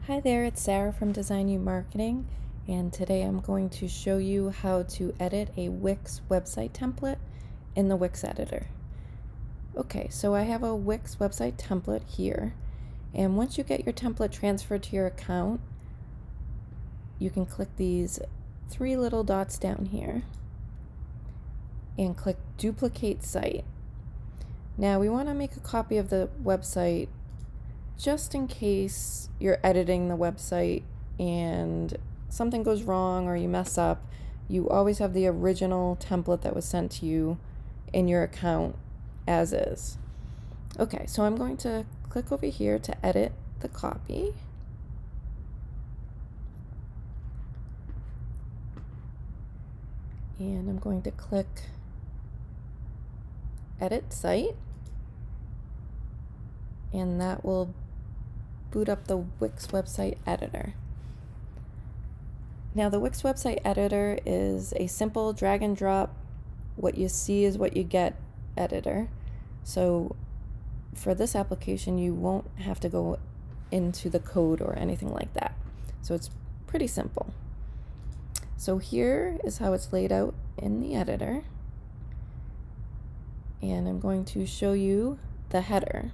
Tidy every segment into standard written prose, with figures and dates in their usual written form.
Hi there, it's Sarah from Design You Marketing, and today I'm going to show you how to edit a WIX website template in the WIX editor. Okay, so I have a WIX website template here, and once you get your template transferred to your account, you can click these three little dots down here and click Duplicate Site. Now we want to make a copy of the website just in case you're editing the website and something goes wrong or you mess up. You always have the original template that was sent to you in your account as is. Okay, so I'm going to click over here to edit the copy. And I'm going to click Edit Site, and that will boot up the WIX website editor. Now the WIX website editor is a simple drag and drop, what you see is what you get editor. So for this application you won't have to go into the code or anything like that. So it's pretty simple. So here is how it's laid out in the editor. And I'm going to show you the header.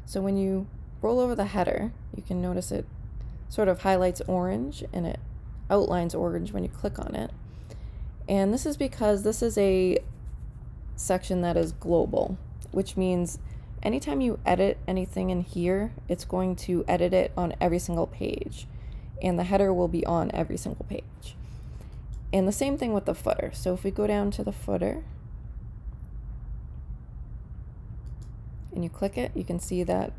So when you roll over the header, you can notice it sort of highlights orange and it outlines orange when you click on it. And this is because this is a section that is global, which means anytime you edit anything in here, it's going to edit it on every single page. And the header will be on every single page. And the same thing with the footer. So if we go down to the footer and you click it, you can see that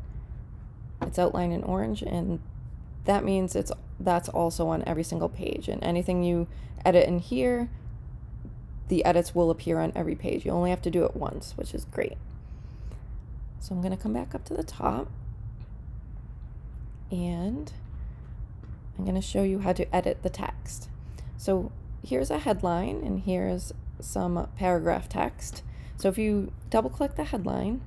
it's outlined in orange, and that means that's also on every single page. And anything you edit in here, the edits will appear on every page. You only have to do it once, which is great. So I'm going to come back up to the top, and I'm going to show you how to edit the text. So here's a headline, and here's some paragraph text. So if you double click the headline,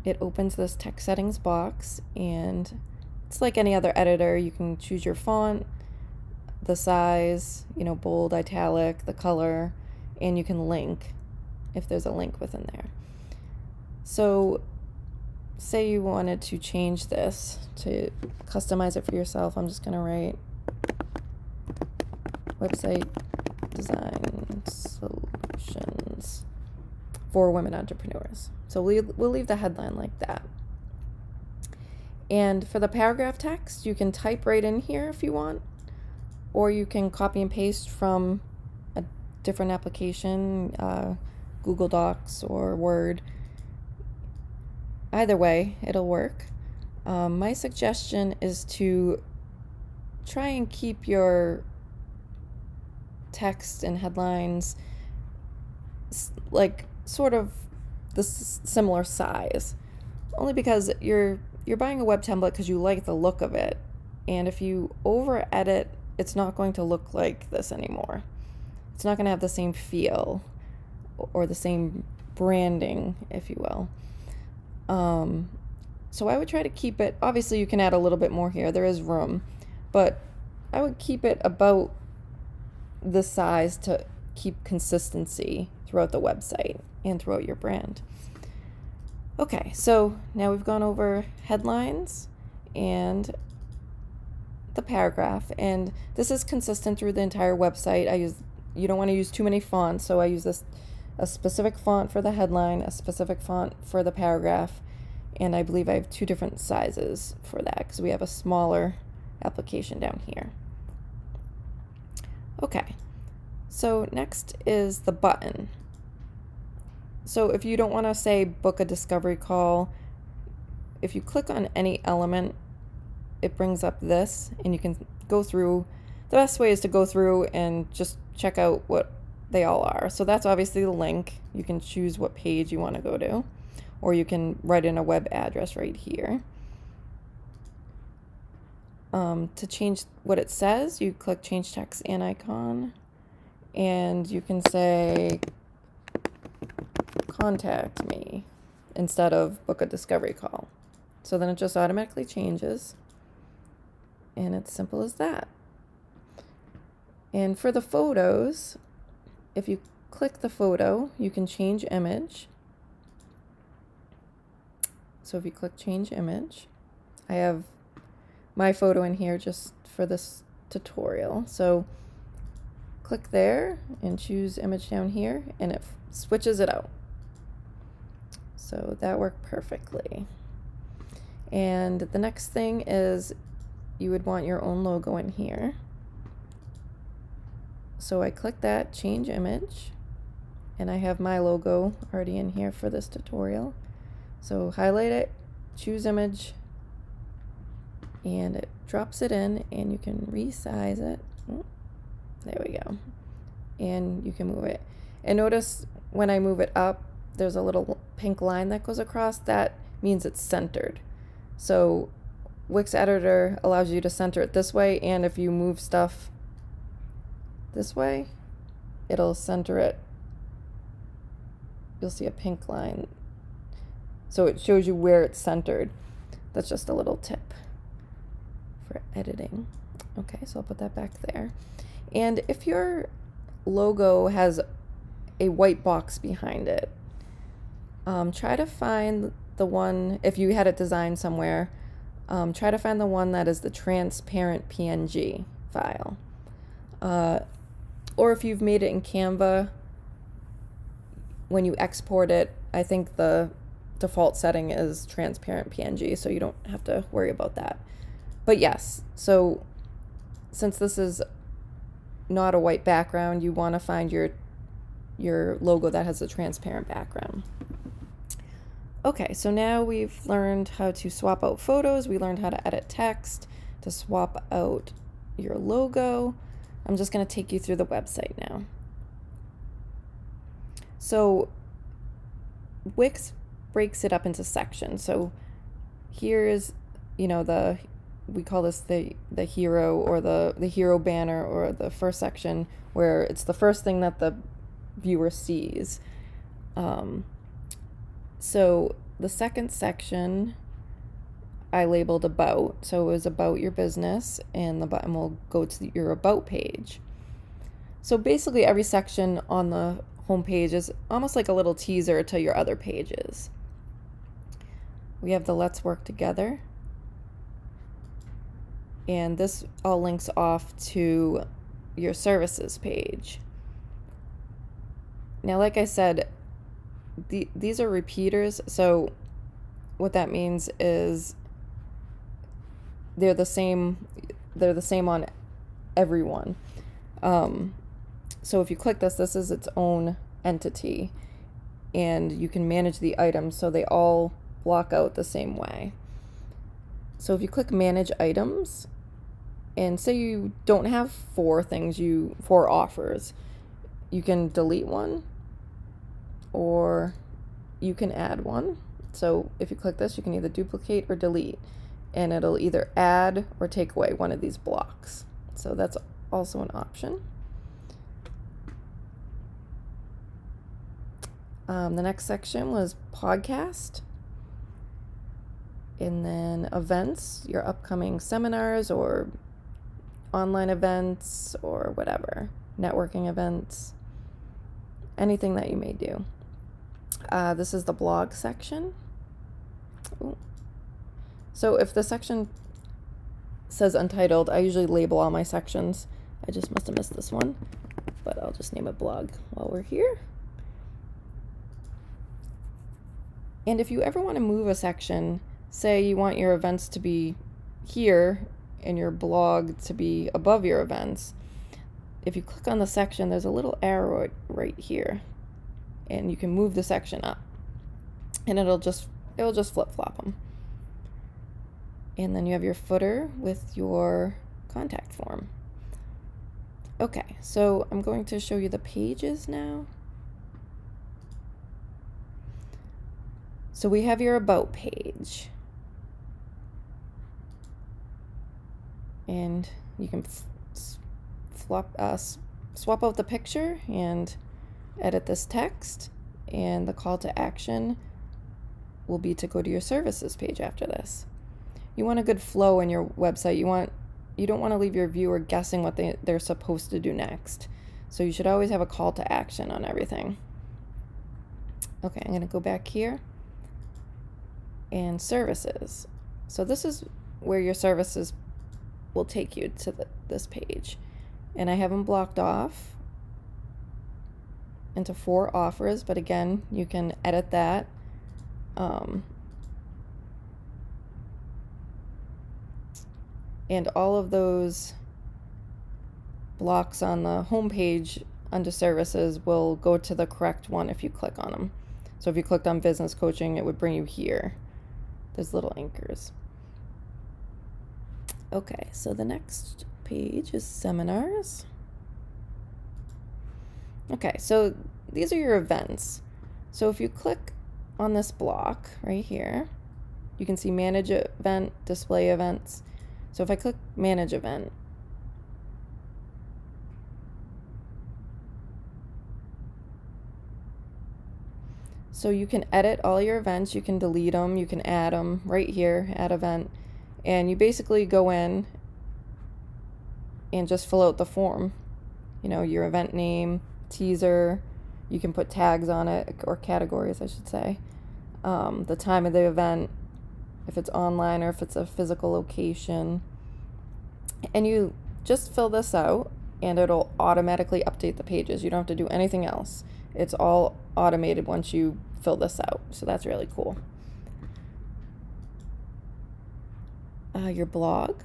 it opens this text settings box, and it's like any other editor. You can choose your font, the size, bold, italic, the color, and you can link if there's a link within there. So say you wanted to change this to customize it for yourself. I'm just going to write website design solutions for women entrepreneurs. So we'll leave the headline like that. And for the paragraph text, you can type right in here if you want, or you can copy and paste from a different application, Google Docs or Word. Either way, it'll work. My suggestion is to try and keep your text and headlines like sort of the similar size, only because you're buying a web template because you like the look of it, and if you over edit, it's not going to look like this anymore. It's not going to have the same feel or the same branding, if you will. So I would try to keep it, obviously you can add a little bit more here, there is room, but I would keep it about the size to keep consistency throughout the website and throughout your brand. Okay, so now we've gone over headlines and the paragraph, and this is consistent through the entire website. You don't want to use too many fonts, so I use a specific font for the headline, a specific font for the paragraph, and I believe I have two different sizes for that because we have a smaller application down here. Okay, so next is the button. So if you don't want to say book a discovery call, if you click on any element, it brings up this, and you can go through. The best way is to go through and just check out what they all are. So that's obviously the link. You can choose what page you want to go to, or you can write in a web address right here. To change what it says, you click change text and icon, and you can say contact me instead of book a discovery call. So then it just automatically changes. And it's simple as that. And for the photos, if you click the photo, you can change image. So if you click change image, I have my photo in here just for this tutorial. So click there and choose image down here, and it switches it out. So that worked perfectly. And the next thing is you would want your own logo in here. So I click that, change image, and I have my logo already in here for this tutorial. So highlight it, choose image, and it drops it in, and you can resize it. There we go. And you can move it. And notice when I move it up, there's a little pink line that goes across. That means it's centered. So WIX Editor allows you to center it this way, and if you move stuff this way, it'll center it. You'll see a pink line. So it shows you where it's centered. That's just a little tip for editing. Okay, so I'll put that back there. And if your logo has a white box behind it, try to find the one, if you had it designed somewhere, try to find the one that is the transparent PNG file. Or if you've made it in Canva, when you export it, I think the default setting is transparent PNG, so you don't have to worry about that. But yes, so since this is not a white background, you want to find your logo that has a transparent background. Okay, so now we've learned how to swap out photos, we learned how to edit text, to swap out your logo. I'm just going to take you through the website now. So WIX breaks it up into sections. So here's, you know, we call this the hero, or the hero banner, or the first section, where it's the first thing that the viewer sees. So the second section I labeled about, so it was about your business, and the button will go to your about page. So basically every section on the home page is almost like a little teaser to your other pages. We have the Let's Work Together, and this all links off to your services page. Now, like I said, these are repeaters, so what that means is they're the same on everyone. So if you click this is its own entity, and you can manage the items so they all block out the same way. So if you click manage items, and say you don't have four offers, you can delete one, or you can add one. So if you click this, you can either duplicate or delete, and it'll either add or take away one of these blocks. So that's also an option. The next section was podcast, and then events, your upcoming seminars or online events or whatever, networking events, anything that you may do. This is the blog section. Ooh. So if the section says untitled, I usually label all my sections. I just must have missed this one, but I'll just name it blog while we're here. And if you ever want to move a section, say you want your events to be here and your blog to be above your events, if you click on the section, there's a little arrow right here, and you can move the section up, and it'll just flip-flop them. And then you have your footer with your contact form. Okay, so I'm going to show you the pages now. So we have your about page, and you can swap out the picture and edit this text, and the call to action will be to go to your services page after this. You want a good flow in your website. You want you don't want to leave your viewer guessing what they're supposed to do next. So you should always have a call to action on everything. Okay, I'm going to go back here and services. So this is where your services will take you to this page. And I have them blocked off into 4 offers, but again, you can edit that. And all of those blocks on the home page under services will go to the correct one if you click on them. So if you clicked on business coaching, it would bring you here. There's little anchors. Okay, so the next page is seminars. Okay, so these are your events. So if you click on this block right here, you can see manage event, display events. So if I click manage event, so you can edit all your events, you can delete them, you can add them right here, add event, and you basically go in and just fill out the form. You know, your event name, teaser, you can put tags on it, or categories I should say, the time of the event, if it's online or if it's a physical location, and you just fill this out and it'll automatically update the pages. You don't have to do anything else. It's all automated once you fill this out, so that's really cool. Your blog,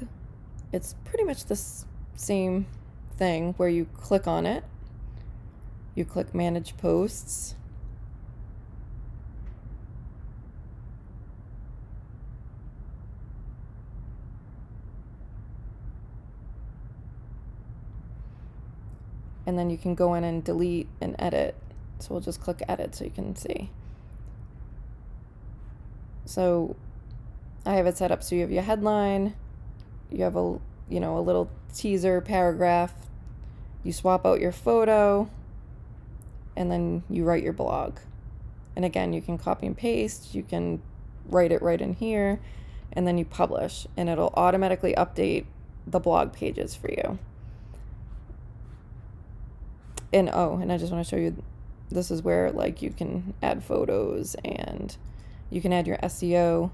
it's pretty much the same thing where you click on it, you click manage posts, and then you can go in and delete and edit. So we'll just click edit so you can see. So I have it set up so you have your headline, you have a little teaser paragraph, you swap out your photo, and then you write your blog. And again, you can copy and paste, you can write it right in here, and then you publish, and it'll automatically update the blog pages for you. And and I just want to show you, this is where like you can add photos and you can add your SEO,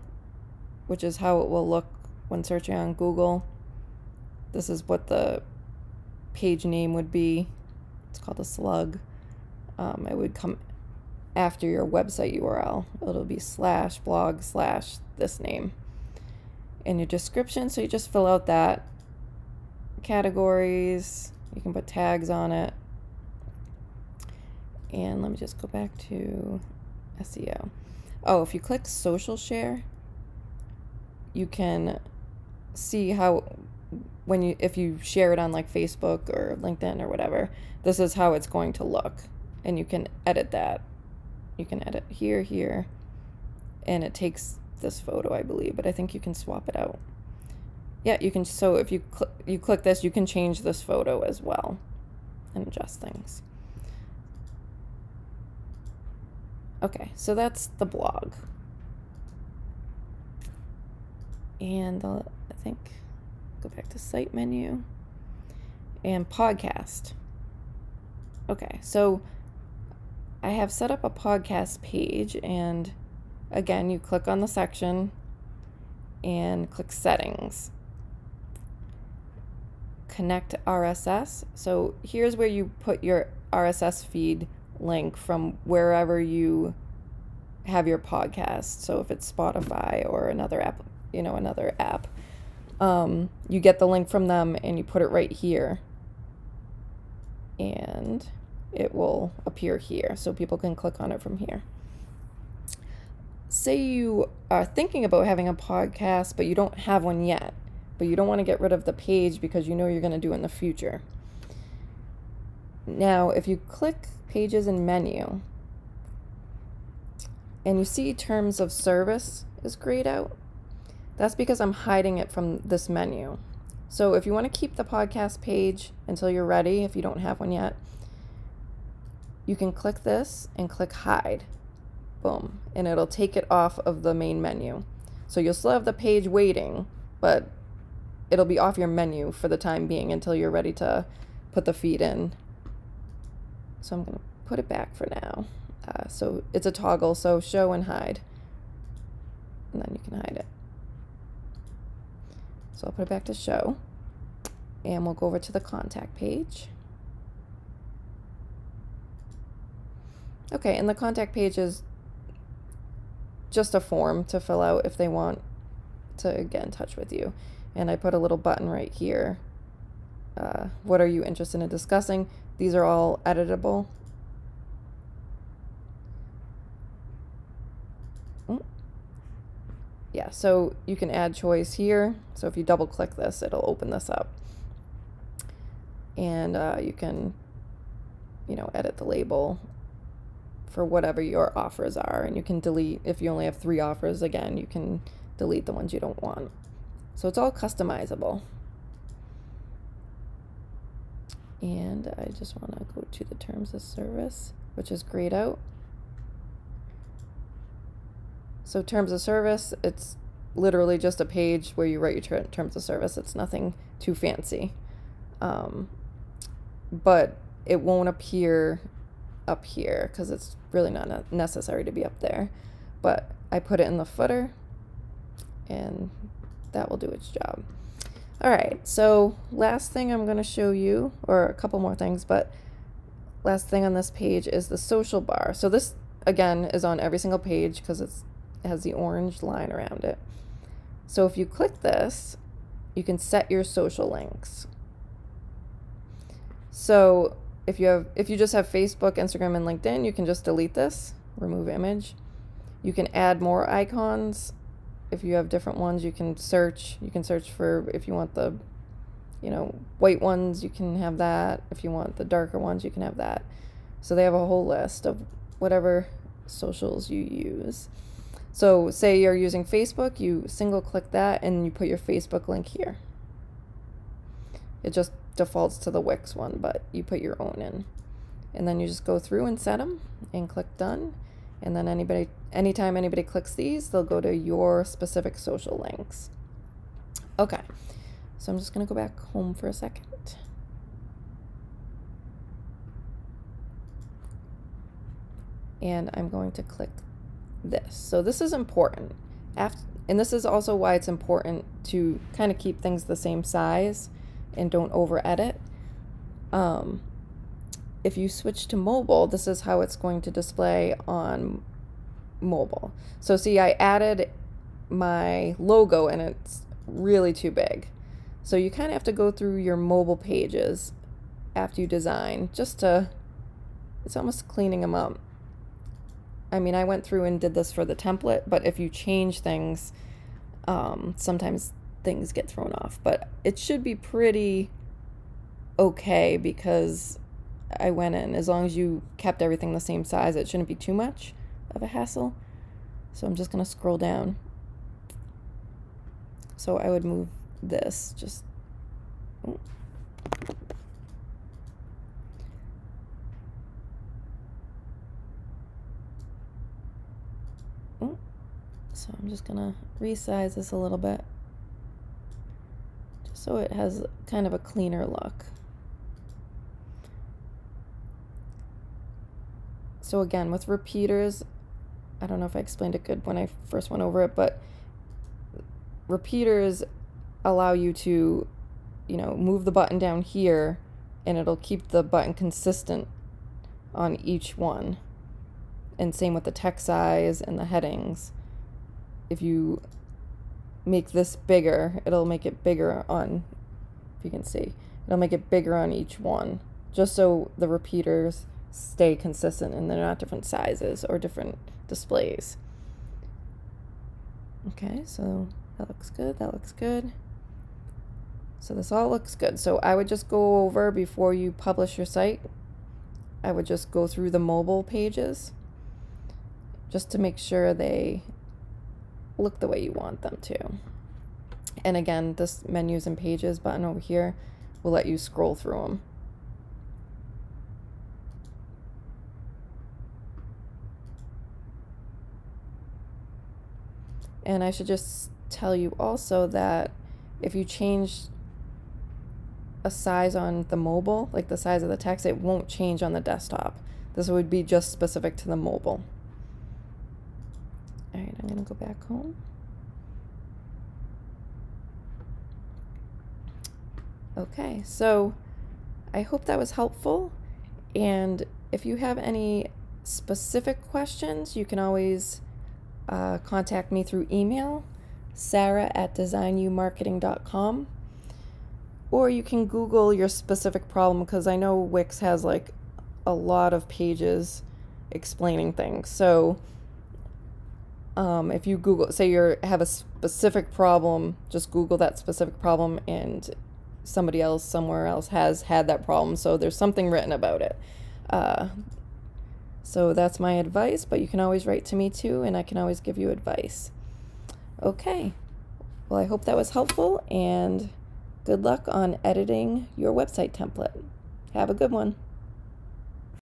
which is how it will look when searching on Google. This is what the page name would be. It's called a slug. It would come after your website URL. It'll be /blog/ this name. And your description, so you just fill out that. Categories, you can put tags on it. And let me just go back to SEO. Oh, if you click social share, you can see how if you share it on like Facebook or LinkedIn or whatever, this is how it's going to look. And you can edit that. You can edit here, and it takes this photo, I believe, but I think you can swap it out. Yeah, you can. So if you click this, you can change this photo as well and adjust things. Okay, so that's the blog. And I think go back to site menu and podcast. Okay, so I have set up a podcast page, and again, you click on the section and click settings. Connect RSS. So here's where you put your RSS feed link from wherever you have your podcast. So if it's Spotify or another app, you get the link from them and you put it right here, and it will appear here so people can click on it from here. Say you are thinking about having a podcast, but you don't have one yet, but you don't want to get rid of the page because you know you're going to do it in the future. Now, if you click pages and menu, and you see terms of service is grayed out, that's because I'm hiding it from this menu. So if you want to keep the podcast page until you're ready, if you don't have one yet, you can click this and click hide. Boom. And it'll take it off of the main menu. So you'll still have the page waiting, but it'll be off your menu for the time being until you're ready to put the feed in. So I'm going to put it back for now. So it's a toggle, so show and hide. And then you can hide it. So I'll put it back to show. And we'll go over to the contact page. Okay, and the contact page is just a form to fill out if they want to get in touch with you. And I put a little button right here. What are you interested in discussing? These are all editable. Yeah, so you can add choice here. So if you double click this, it'll open this up. And you can, edit the label for whatever your offers are. And you can delete, if you only have 3 offers, again, you can delete the ones you don't want. So it's all customizable. And I just want to go to the terms of service, which is grayed out. So terms of service, it's literally just a page where you write your terms of service. It's nothing too fancy. But it won't appear up here because it's really not necessary to be up there. But I put it in the footer and that will do its job. All right, so last thing I'm going to show you, or a couple more things, but last thing on this page is the social bar. So this, again, is on every single page because it has the orange line around it. So if you click this, you can set your social links. So if you just have Facebook, Instagram, and LinkedIn, you can just delete this, remove image. You can add more icons. If you have different ones, you can search. You can search for, if you want the, white ones, you can have that. If you want the darker ones, you can have that. So they have a whole list of whatever socials you use. So say you're using Facebook, you single click that and you put your Facebook link here. It just defaults to the WIX one, but you put your own in. And then you just go through and set them and click done. And then anytime anybody clicks these, they'll go to your specific social links. Okay, so I'm just gonna go back home for a second. And I'm going to click this. So this is important. And this is also why it's important to kind of keep things the same size and don't over edit. If you switch to mobile, this is how it's going to display on mobile. So see, I added my logo and it's really too big. So you kind of have to go through your mobile pages after you design just to, it's almost cleaning them up. I mean, I went through and did this for the template, but if you change things, sometimes things get thrown off. But it should be pretty okay because I went in. As long as you kept everything the same size, it shouldn't be too much of a hassle. So I'm just going to scroll down. So I would move this just... Oh. So I'm just gonna resize this a little bit just so it has kind of a cleaner look. So again, with repeaters, I don't know if I explained it good when I first went over it, but repeaters allow you to, move the button down here and it'll keep the button consistent on each one. And same with the text size and the headings. If you make this bigger, it'll make it bigger on, if you can see, it'll make it bigger on each one, just so the repeaters stay consistent and they're not different sizes or different displays. Okay, so that looks good, that looks good. So this all looks good. So I would just go over, before you publish your site, I would just go through the mobile pages just to make sure they look the way you want them to. And again, this menus and pages button over here will let you scroll through them. And I should just tell you also that if you change a size on the mobile, like the size of the text, it won't change on the desktop. This would be just specific to the mobile. All right, I'm going to go back home. Okay, so I hope that was helpful, and if you have any specific questions, you can always contact me through email, sarah@designumarketing.com, or you can Google your specific problem, because I know Wix has like a lot of pages explaining things. So if you Google, say you have a specific problem, just Google that specific problem, and somebody else somewhere else has had that problem, so there's something written about it. So that's my advice, but you can always write to me too, and I can always give you advice. Okay, well, I hope that was helpful, and good luck on editing your website template. Have a good one.